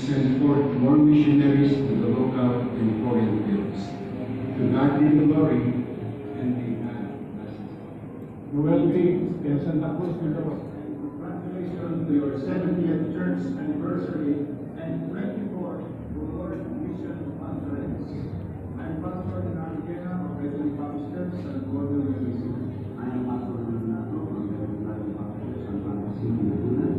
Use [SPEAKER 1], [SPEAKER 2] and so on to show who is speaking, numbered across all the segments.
[SPEAKER 1] send forth more missionaries to the local and foreign fields. To God be the glory and the honor.
[SPEAKER 2] Novelty in Santa Cruz, Mindoro.
[SPEAKER 3] Congratulations to your 70th church anniversary and 24th World Mission Conference. I'm Pastor Nangena of Bethany Baptist Church and Gordon University.
[SPEAKER 4] I am Pastor Renato from Bethany Baptist San Francisco, Laguna.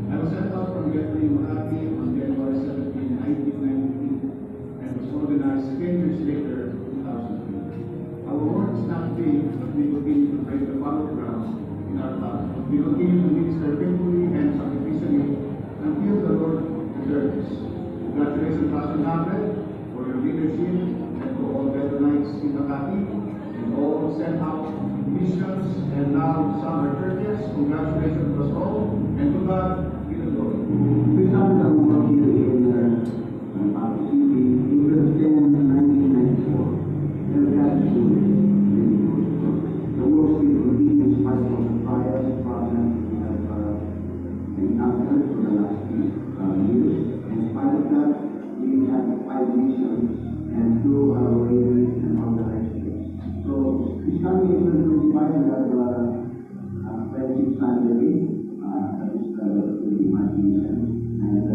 [SPEAKER 3] I was sent out from Bethany Makati on January 17, 1993 and was organized 10 years later, 2003. Our work is not big, but we continue to break the fallow ground in our path. We continue to minister faithfully and sacrificially until the Lord returns. Congratulations, Pastor Nabel, for your leadership, and to all Bethanites in Makati, and all sent out missions, and now summer churches. Congratulations to us all, and to God be the glory.
[SPEAKER 4] We started our work here in Baptist City in 1994. And we had to do the work we continue in spite of the trials, problems we have encountered for the last years. In spite of that, we have 5 missions and 2 are already and organized. So this coming April 25, we have Friendship Sunday, that is the imagination, and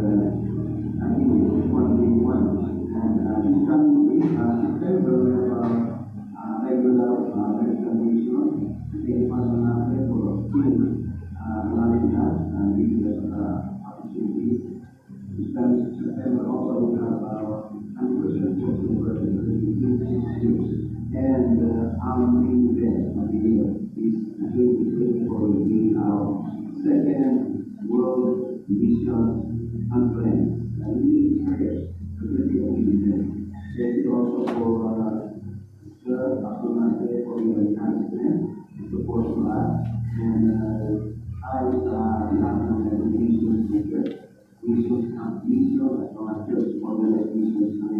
[SPEAKER 4] I think it's one big one. And this coming week, September, we have regular meditation. I think Pastor Nate for running that and giving us opportunity. This coming September also we have our anniversary and our main event of the year is will be our second World Mission Conference. And we need prayers to be obedient. Thank you also for Sir Pastor Nate for your encouragement and support to us. And I am a mission speaker. Mission as well as church organized missions. And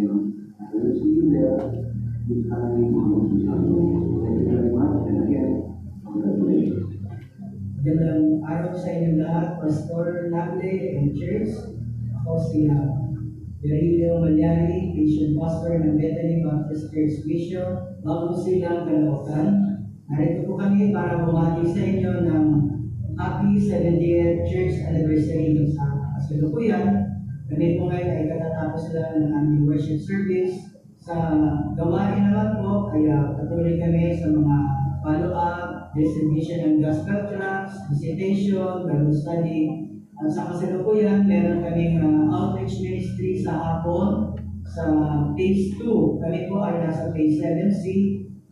[SPEAKER 4] I will see you there this coming on Sunday. Thank you very much. And again, congratulations.
[SPEAKER 5] Magandang araw sa inyong lahat, Pastor Nable and Church. Ako si Virilio Malyari, Vision Pastor ng Bethany Baptist Church Mission, Bagong Silang, Caloocan. Narito po kami para bumati sa inyo ng Happy 70th Church Anniversary sa kasalukuyan. Kami po ngayon ay katatapos lang ng aming worship service. Sa gawain naman po, kaya patuloy kami sa mga follow-up, distribution ng gospel tracts, visitation, Bible study. At sa kasalukuyan, meron kaming outreach ministry sa hapon sa phase 2. Kami po ay nasa phase 7C.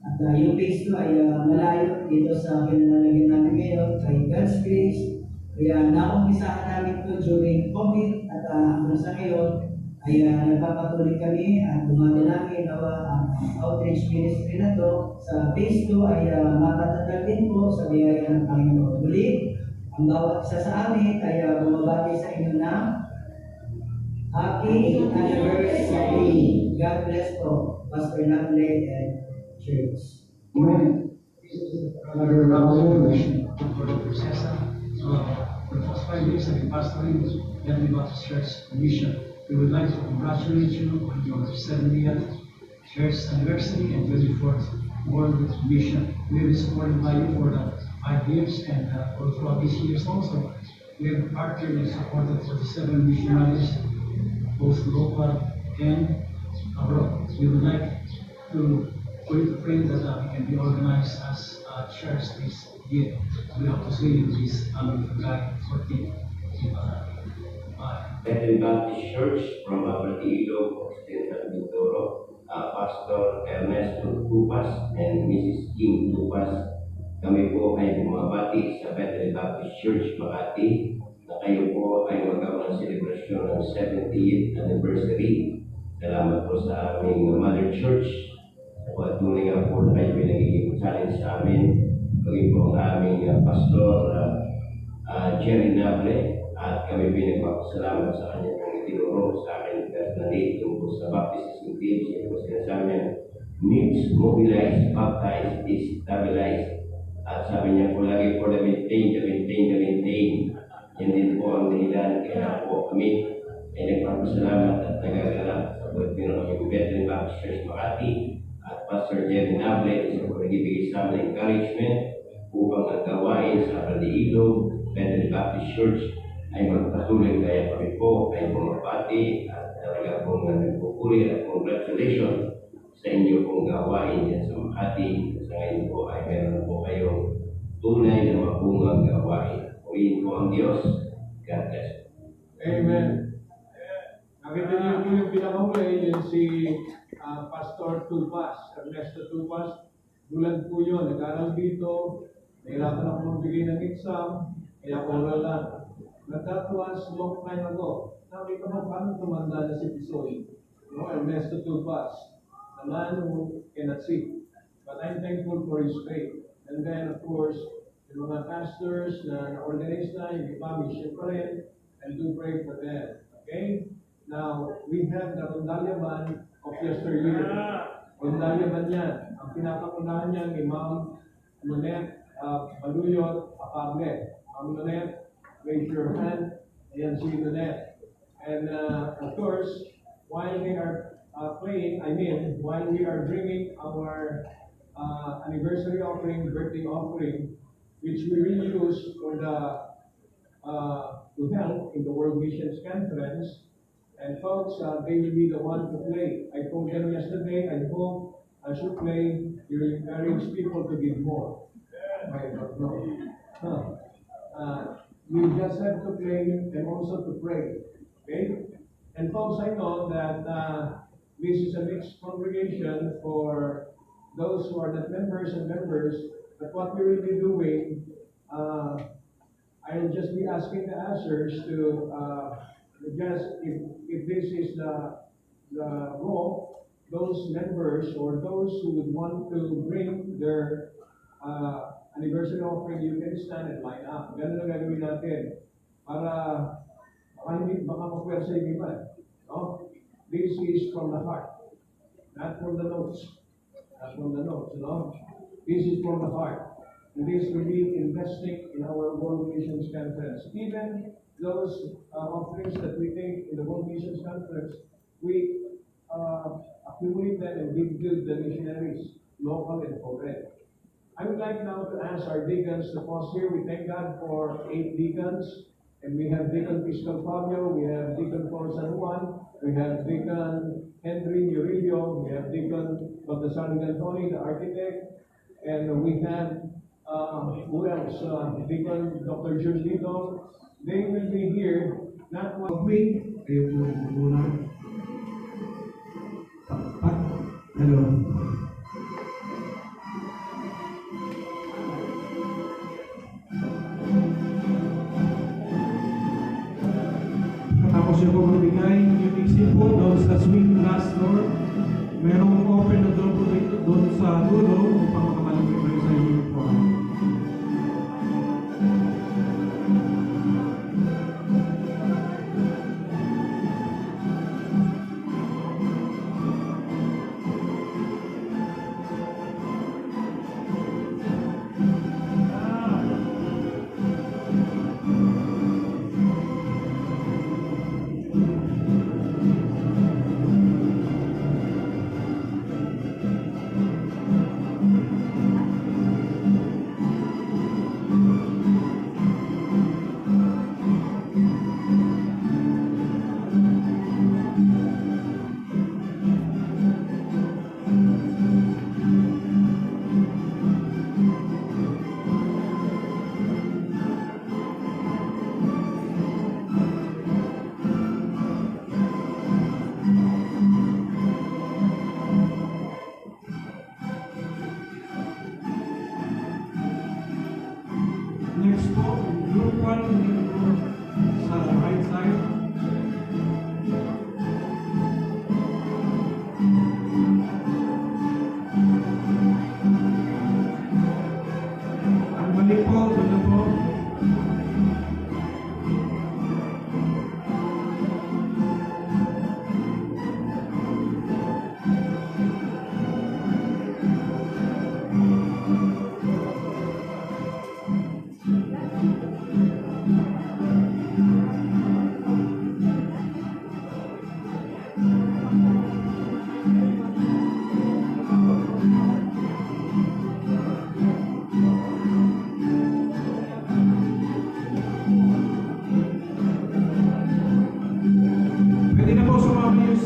[SPEAKER 5] At yung phase 2 ay malayo dito sa pinanalagyan namin ngayon kay God's Grace. Kaya naumpisahan namin ito during COVID at hanggang sa ngayon ay nagpapatuloy kami at dumadalangin nawa ang outreach ministry na to. Sa phase 2 ay matatatag din po sa biyaya ng Panginoon. Muli, ang bawat isa sa amin ay bumabati sa inyo ng Happy Anniversary! God bless po, Pastor Nable and Church.
[SPEAKER 2] Amen. This is another celebration for Dr. Cesar. So, for the past 5 years, I've been pastoring Bethany Baptist Church Mission. We would like to congratulate you on your 70th church anniversary and 24th World Mission. We have been supported by you for the 5 years and all throughout these years also. We have partnered and supported 47 missionaries, both local and abroad. We would like to for you to pray that we can be organized as a church this year. We hope to see you this July 14th.
[SPEAKER 6] Bethany Baptist Church from Bartilo, Occidental Mindoro, Pastor Ernesto Tupas and Mrs. Kim Tupas. Kami po ay bumabati sa Bethany Baptist Church Makati na kayo po ay magkaroon ng selebrasyon ng 70th anniversary. Salamat po sa aming Mother Church. At tunay nga po na kayo pinagiging challenge sa amin. Pagin po ang aming Pastor Jerry Nable. At kami pinagpapasalamat sa kanya ng itinuro sa akin personally tungkol sa baptism team. Siya po sinasabi niya, mix, mobilize, baptize, stabilize. At sabi niya po lagi for the maintain. Yan din po ang dahilan kaya po kami ay nagpapasalamat at nagagalak sa pagpino ng aming Bethlehem Baptist Church Makati at Pastor Jerry Nable sa pagbibigay sa amin encouragement upang ang gawain sa Abadiilo Bethlehem Baptist Church ay magpatuloy. Kaya kami po ay bumabati at talaga pong nagpupuri at congratulations sa inyo pong gawain dyan sa Makati. Sa ngayon po ay meron po kayong tunay na mabungang gawain. Purihin po ang Diyos. God bless.
[SPEAKER 3] Amen. Nakita niyo po yung pinakahuli, yun si Pastor Tupas, Ernesto Tupas. Bulan po yun, nag-aral dito, nahirapan ako magbigay ng exam, kaya po wala. But that was long time ago. Sabi ko, paano tumanda na si Tisoy? Ernesto Tupas, the man who cannot see. But I'm thankful for his faith. And then, of course, yung mga pastors na na-organize na, yung iba, mission pa rin, and do pray for them. Okay? Now, we have the Rondalyaman of yesteryear. Rondalyaman yan. Ang pinapangunahan niya ni Ma'am Lunette Baluyot Apable. Ma'am Lunette, raise your hand. Ayan si Lunette. And of course, while we are praying, while we are bringing our anniversary offering, birthday offering, which we really use for the to help in the World Missions Conference. And folks, they will be the one to play. I told them yesterday, I hope as you play, you will encourage people to give more. I don't know. You just have to play and also to pray. Okay? And folks, I know that this is a mixed congregation for those who are not members and members, but what we will be doing, I'll just be asking the ushers to just, if this is the role, those members or those who would want to bring their anniversary offering, you can stand and line up. Ganun ang gagawin natin para baka mapwersa yung iba. No? This is from the heart, not from the notes. Not from the notes, no? This is from the heart. And this will be investing in our World Missions Conference. Even those offerings that we take in the World Missions Conference, we accumulate them and give to the missionaries, local and foreign. I would like now to ask our deacons to pause here. We thank God for 8 deacons. And we have Deacon Fiscal Fabio, we have Deacon Paul San Juan, we have Deacon Henry Murillo, we have Deacon Dr. Sargan Tony, the architect, and we have, who else? Deacon Dr. Jules Lito. They will be here, not one week.
[SPEAKER 2] Hello. Tapos yung magbigay yung exit po doon sa swing glass door. Merong open na door po dito doon sa dulo upang makamalapit kayo sa uniform.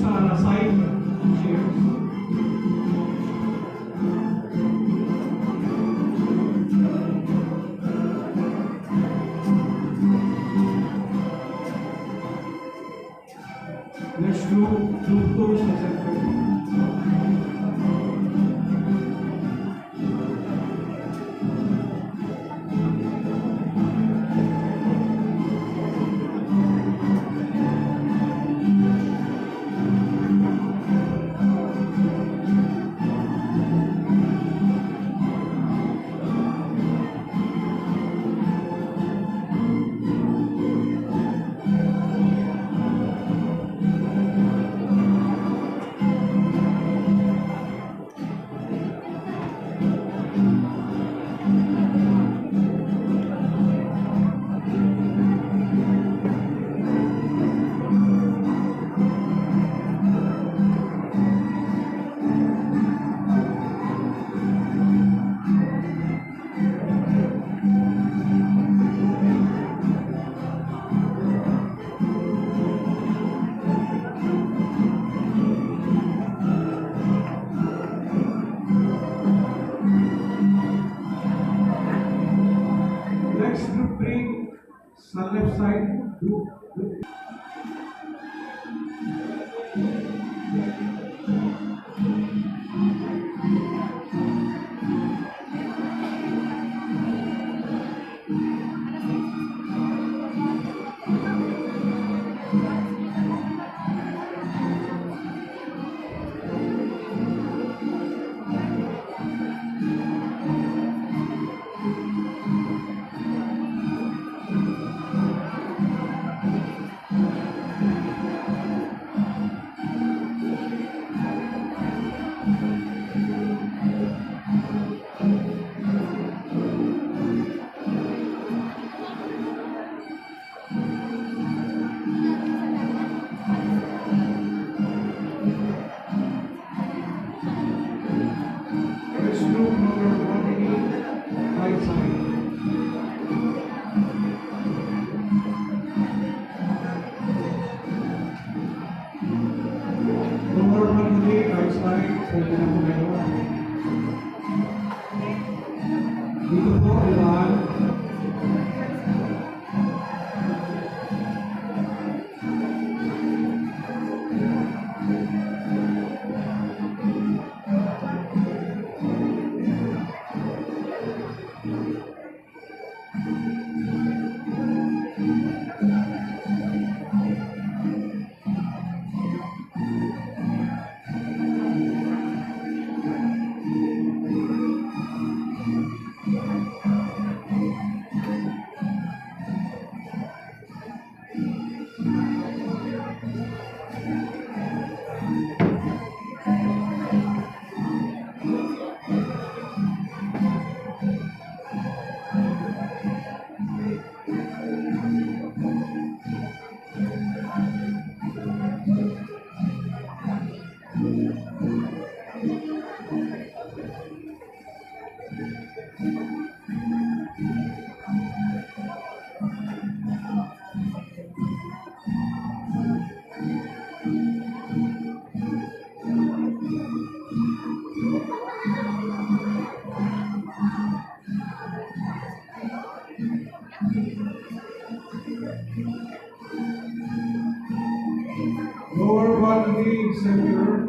[SPEAKER 2] sa side chairs. Next group tours sa center. Next group 3 sa left side. Next group number 188, right side. Number 188, right side, sa pinapumero. Dito po, ilan. Lower body center.